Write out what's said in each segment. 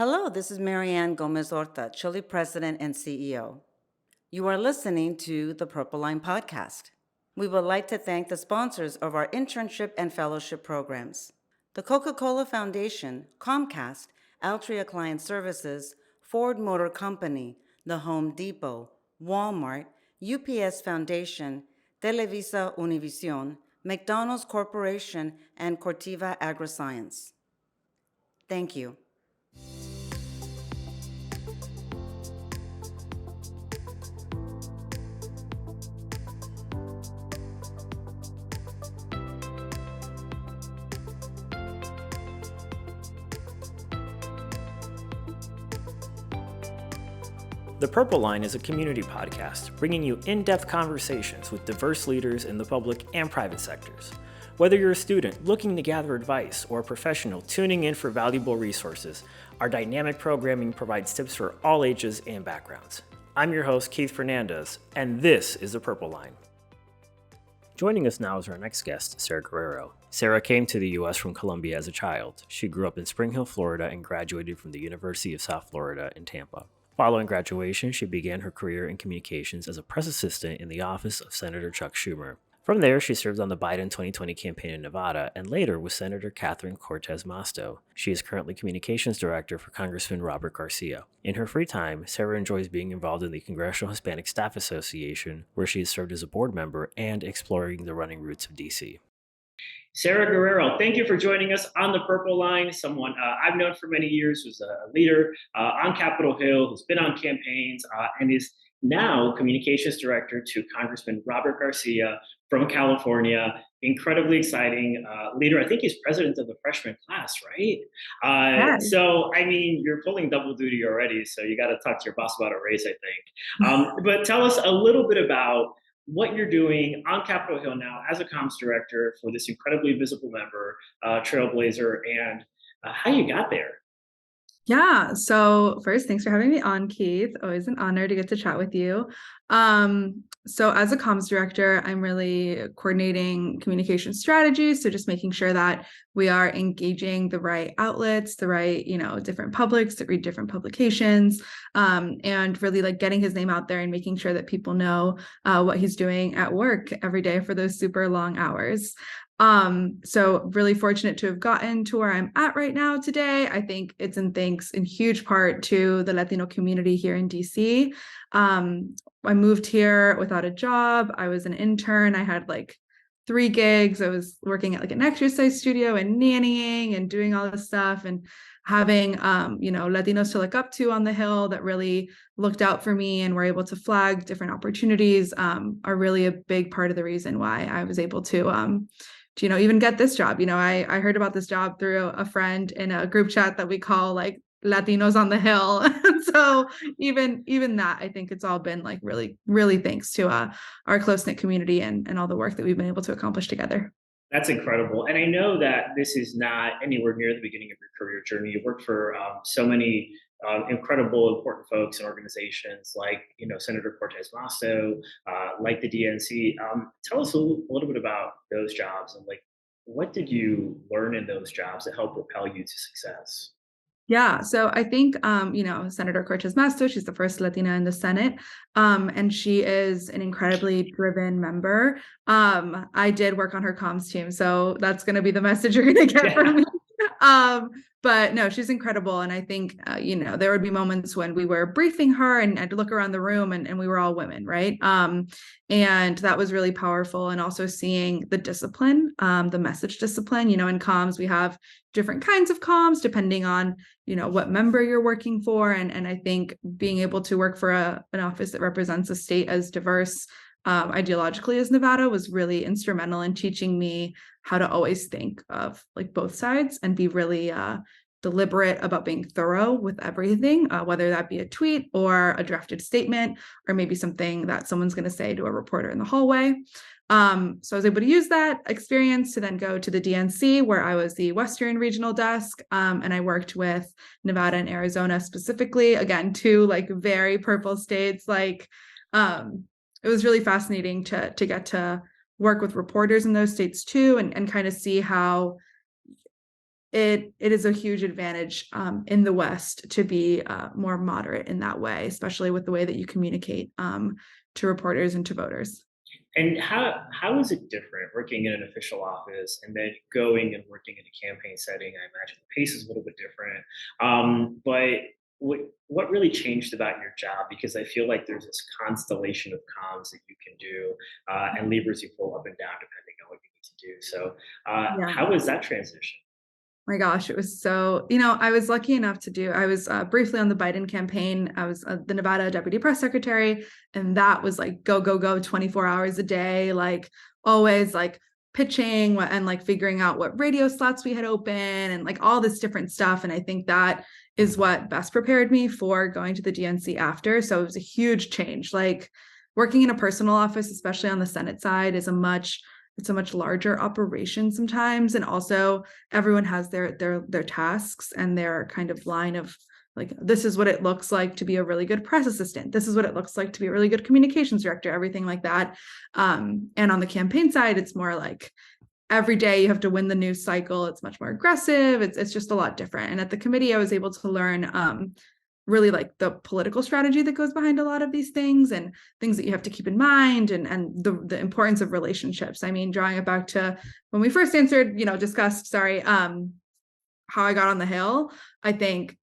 Hello, this is Marianne Gomez Horta, Chile President and CEO. You are listening to the Purple Line Podcast. We would like to thank the sponsors of our internship and fellowship programs: the Coca-Cola Foundation, Comcast, Altria Client Services, Ford Motor Company, the Home Depot, Walmart, UPS Foundation, Televisa Univision, McDonald's Corporation, and Cortiva AgriScience. Thank you. The Purple Line is a community podcast bringing you in-depth conversations with diverse leaders in the public and private sectors. Whether you're a student looking to gather advice or a professional tuning in for valuable resources, our dynamic programming provides tips for all ages and backgrounds. I'm your host, Keith Fernandez, and this is The Purple Line. Joining us now is our next guest, Sara Guerrero. Sara came to the U.S. from Colombia as a child. She grew up in Spring Hill, Florida, and graduated from the University of South Florida in Tampa. Following graduation, she began her career in communications as a press assistant in the office of Senator Chuck Schumer. From there, she served on the Biden 2020 campaign in Nevada and later with Senator Catherine Cortez Masto. She is currently communications director for Congressman Robert Garcia. In her free time, Sara enjoys being involved in the Congressional Hispanic Staff Association, where she has served as a board member and exploring the running routes of D.C. Sara Guerrero, thank you for joining us on the Purple Line. Someone I've known for many years, who's a leader on Capitol Hill, who's been on campaigns, and is now communications director to Congressman Robert Garcia from California. Incredibly exciting leader. I think he's president of the freshman class, right? So, I mean, you're pulling double duty already, so you got to talk to your boss about a raise, I think. But tell us a little bit about what you're doing on Capitol Hill now as a comms director for this incredibly visible member, trailblazer, and how you got there. Yeah. So first, thanks for having me on, Keith. Always an honor to get to chat with you. So as a comms director, I'm really coordinating communication strategies. So just making sure that we are engaging the right outlets, the right, different publics that read different publications, and really like getting his name out there and making sure that people know what he's doing at work every day for those super long hours. So really fortunate to have gotten to where I'm at right now today. I think it's thanks in huge part to the Latino community here in DC. I moved here without a job. I was an intern. I had like 3 gigs. I was working at like an exercise studio and nannying and doing all this stuff and having, Latinos to look up to on the Hill that really looked out for me and were able to flag different opportunities, are really a big part of the reason why I was able to even get this job. I heard about this job through a friend in a group chat that we call like Latinos on the Hill. So even that, I think it's all been like really, really thanks to our close-knit community and all the work that we've been able to accomplish together. That's incredible. And I know that this is not anywhere near the beginning of your career journey. You worked for so many incredible, important folks and organizations like, Senator Cortez Masto, like the DNC. Tell us a little bit about those jobs and like, what did you learn in those jobs that helped propel you to success? Yeah, so I think, Senator Cortez Masto, she's the first Latina in the Senate, and she is an incredibly driven member. I did work on her comms team, so that's going to be the message you're going to get from me. But no, she's incredible. And I think, there would be moments when we were briefing her and I'd look around the room and we were all women, right? And that was really powerful. And also seeing the discipline, the message discipline, in comms, we have different kinds of comms depending on, what member you're working for. And I think being able to work for an office that represents a state as diverse ideologically as Nevada was really instrumental in teaching me how to always think of like both sides and be really deliberate about being thorough with everything, whether that be a tweet or a drafted statement, or maybe something that someone's going to say to a reporter in the hallway. So I was able to use that experience to then go to the DNC, where I was the Western Regional Desk, and I worked with Nevada and Arizona specifically, again, 2 like very purple states. Like it was really fascinating to get to work with reporters in those states too, and kind of see how it is a huge advantage in the West to be more moderate in that way, especially with the way that you communicate to reporters and to voters. And how is it different working in an official office and then going and working in a campaign setting? I imagine the pace is a little bit different. But what really changed about your job? Because I feel like there's this constellation of comms that you can do and levers you pull up and down depending on what you need to do. So Yeah. how was that transition? My gosh, it was so, I was lucky enough I was briefly on the Biden campaign. I was the Nevada deputy press secretary, and that was like go, go, go 24 hours a day, like always like pitching and like figuring out what radio slots we had open and like all this different stuff. And I think that is what best prepared me for going to the DNC after. So it was a huge change. Like working in a personal office, especially on the Senate side, it's a much larger operation sometimes, and also everyone has their tasks and their kind of line of like, this is what it looks like to be a really good press assistant, this is what it looks like to be a really good communications director, everything like that. And on the campaign side, it's more like every day you have to win the news cycle. It's much more aggressive. It's just a lot different. And at the committee, I was able to learn really like the political strategy that goes behind a lot of these things and things that you have to keep in mind, and the importance of relationships. I mean, drawing it back to when we first discussed how I got on the Hill. I think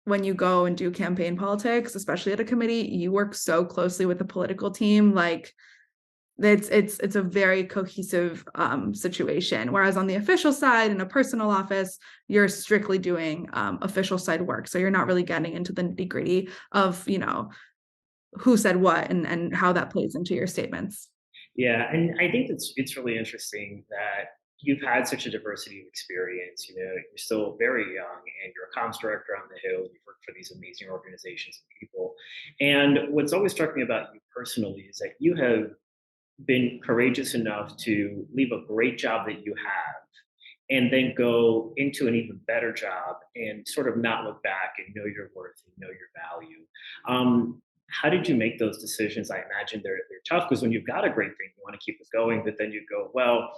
when you go and do campaign politics, especially at a committee, you work so closely with the political team. Like it's a very cohesive situation. Whereas on the official side, in a personal office, you're strictly doing official side work. So you're not really getting into the nitty gritty of, who said what and how that plays into your statements. Yeah, and I think it's really interesting that you've had such a diversity of experience. You're still very young, and you're a comms director on the Hill. You've worked for these amazing organizations and people. And what's always struck me about you personally is that you have been courageous enough to leave a great job that you have and then go into an even better job and sort of not look back and know your worth and know your value. How did you make those decisions? I imagine they're tough because when you've got a great thing, you want to keep it going, but then you go, well,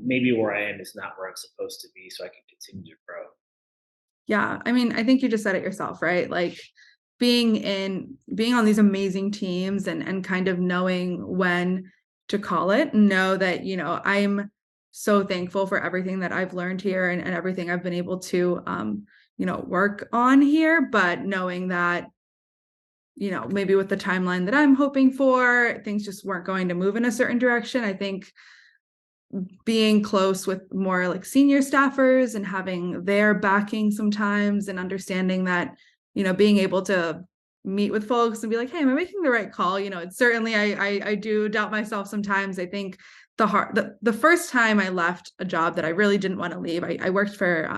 maybe where I am is not where I'm supposed to be, so I can continue to grow. Yeah, I mean, I think you just said it yourself, right? Like being on these amazing teams and kind of knowing when to call it, know that, I'm so thankful for everything that I've learned here and everything I've been able to work on here, but knowing that, maybe with the timeline that I'm hoping for, things just weren't going to move in a certain direction. I think being close with more like senior staffers and having their backing sometimes, and understanding that, being able to meet with folks and be like, hey, am I making the right call? It's certainly, I do doubt myself sometimes. I think the first time I left a job that I really didn't want to leave, I worked for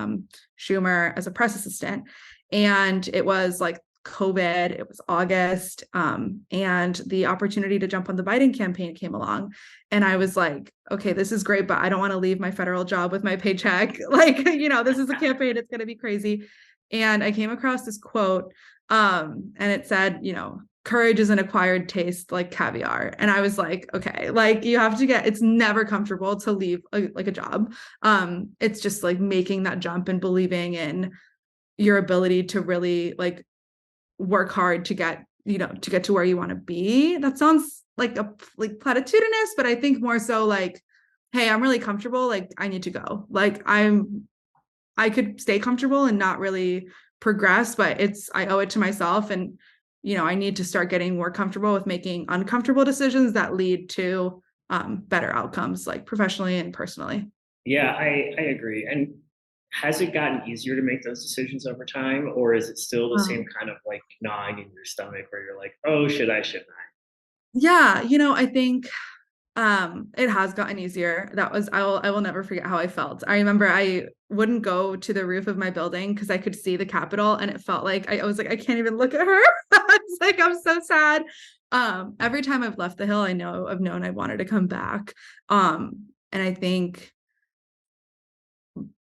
Schumer as a press assistant, and it was like COVID, it was August, and the opportunity to jump on the Biden campaign came along. And I was like, okay, this is great, but I don't want to leave my federal job with my paycheck. Like, this is a campaign, it's going to be crazy. And I came across this quote, and it said, courage is an acquired taste like caviar. And I was like, okay, like you have to it's never comfortable to leave like a job. It's just like making that jump and believing in your ability to really like work hard to get to where you want to be. That sounds like platitudinous, but I think more so like, hey, I'm really comfortable, like I need to go. Like I could stay comfortable and not really progress, but I owe it to myself, and I need to start getting more comfortable with making uncomfortable decisions that lead to better outcomes, like professionally and personally. Yeah, I agree. And has it gotten easier to make those decisions over time, or is it still the same kind of like gnawing in your stomach where you're like, oh, shouldn't Yeah, I think it has gotten easier. I will never forget how I felt. I remember I wouldn't go to the roof of my building because I could see the Capitol, and it felt like I was like, I can't even look at her. It's like, I'm so sad. Every time I've left the Hill, I've known I wanted to come back. And I think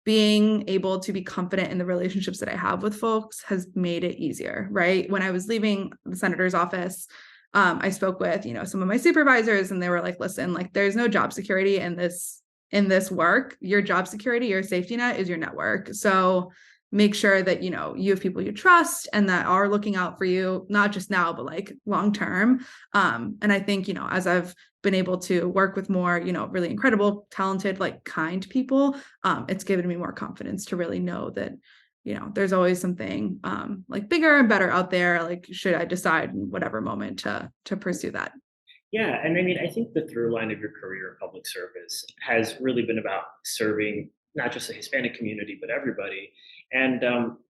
being able to be confident in the relationships that I have with folks has made it easier, right? When I was leaving the senator's office, I spoke with, some of my supervisors, and they were like, listen, like there's no job security in this in this work, your job security, your safety net is your network. So make sure that, you know, you have people you trust and that are looking out for you, not just now, but like long term. And I think, you know, as I've been able to work with more, you know, really incredible, talented, like kind people, it's given me more confidence to really know that, you know, there's always something like bigger and better out there. Like, should I decide in whatever moment to pursue that? Yeah, and I mean, I think the through line of your career in public service has really been about serving not just the Hispanic community, but everybody. And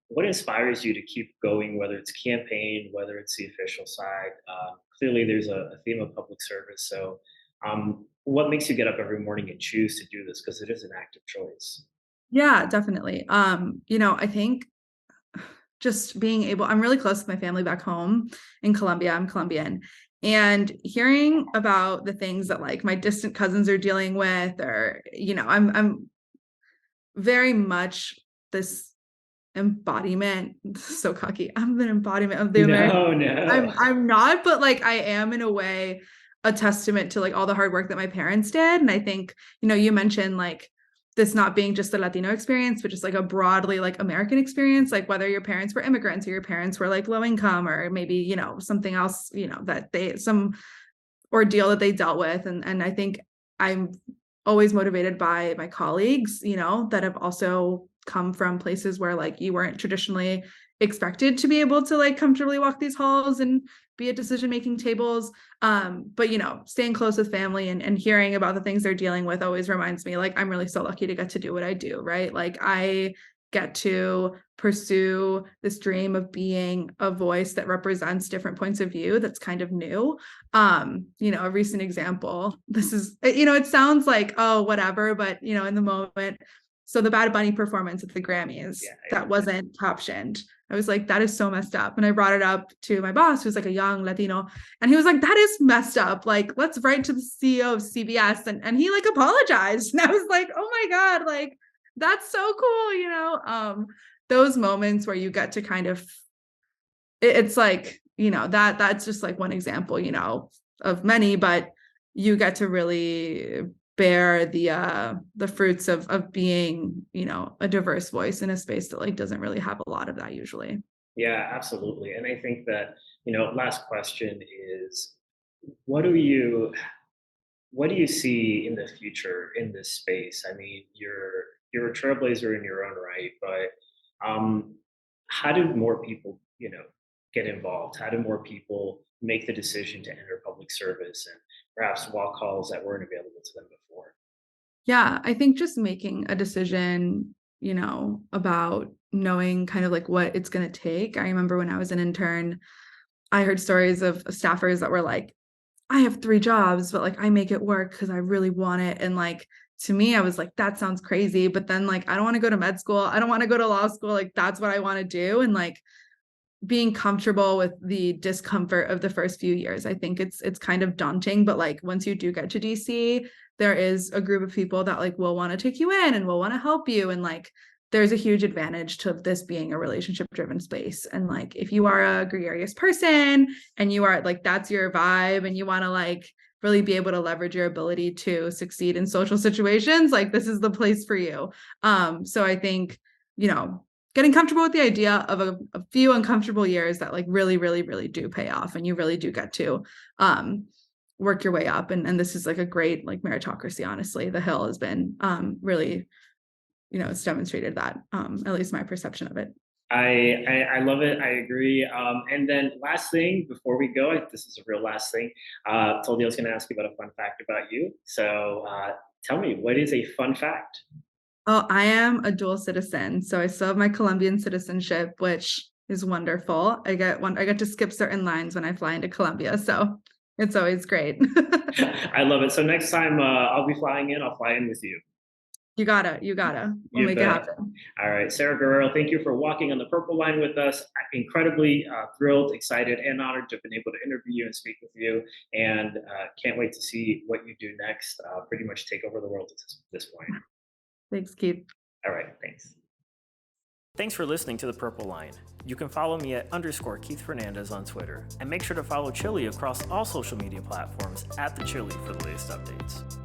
what inspires you to keep going, whether it's campaign, whether it's the official side? Clearly, there's a theme of public service. So, what makes you get up every morning and choose to do this? Because it is an active choice. Yeah, definitely. You know, I think just being able, I'm really close with my family back home in Colombia. I'm Colombian. And hearing about the things that like my distant cousins are dealing with, or, you know, I'm very much this embodiment, so cocky. I'm an embodiment of the American. No, no. I'm not, but like I am in a way a testament to like all the hard work that my parents did. And I think, you know, you mentioned like this not being just a Latino experience, but just like a broadly like American experience, like whether your parents were immigrants or your parents were like low income or maybe, you know, something else, you know, that they some ordeal that they dealt with. And I think I'm always motivated by my colleagues, you know, that have also come from places where like you weren't traditionally expected to be able to like comfortably walk these halls and be at decision-making tables. But you know, staying close with family and hearing about the things they're dealing with always reminds me like I'm really so lucky to get to do what I do, right? Like I get to pursue this dream of being a voice that represents different points of view that's kind of new. You know, a recent example, this is, you know, it sounds like, oh, whatever, but you know, in the moment, so the Bad Bunny performance at the Grammys, that wasn't captioned. I was like, that is so messed up. And I brought it up to my boss, who's like a young Latino, and he was like, that is messed up. Like, let's write to the CEO of CBS. And he like apologized. And I was like, oh my God, like, that's so cool, you know? Those moments where you get to kind of, it's like, you know, that's just like one example, you know, of many, but you get to really bear the fruits of being, you know, a diverse voice in a space that like doesn't really have a lot of that usually. Yeah, absolutely. And I think that, you know, last question is what do you what do you see in the future in this space? I mean, you're a trailblazer in your own right, but how do more people, you know, get involved? How do more people make the decision to enter public service and perhaps walk halls that weren't available to them before? Yeah, I think just making a decision, you know, about knowing kind of like what it's going to take. I remember when I was an intern, I heard stories of staffers that were like, I have 3 jobs, but like I make it work because I really want it. And like to me, I was like, that sounds crazy. But then like I don't want to go to med school. I don't want to go to law school. Like that's what I want to do. And like being comfortable with the discomfort of the first few years. I think it's kind of daunting, but like once you do get to DC, there is a group of people that like will want to take you in and will want to help you. And like there's a huge advantage to this being a relationship driven space. And like if you are a gregarious person and you are like that's your vibe and you want to like really be able to leverage your ability to succeed in social situations, like this is the place for you. So I think, you know, getting comfortable with the idea of a few uncomfortable years that like really, really, really do pay off and you really do get to work your way up. And this is like a great like meritocracy, honestly. The Hill has been really, you know, it's demonstrated that, at least my perception of it. I love it. I agree. And then last thing before we go, this is a real last thing. Told you I was going to ask you about a fun fact about you. So tell me, what is a fun fact? Oh, I am a dual citizen. So I still have my Colombian citizenship, which is wonderful. I get to skip certain lines when I fly into Colombia. So it's always great. I love it. So next time I'll be flying in, I'll fly in with you. You gotta. We'll You make it bet. happen. All right, Sara Guerrero, thank you for walking on the purple line with us. I'm incredibly thrilled, excited, and honored to have been able to interview you and speak with you. And can't wait to see what you do next. Pretty much take over the world at this point. Thanks, Keith. All right, thanks. Thanks for listening to The Purple Line. You can follow me at _Keith Fernandez on Twitter. And make sure to follow Chili across all social media platforms @The Chili for the latest updates.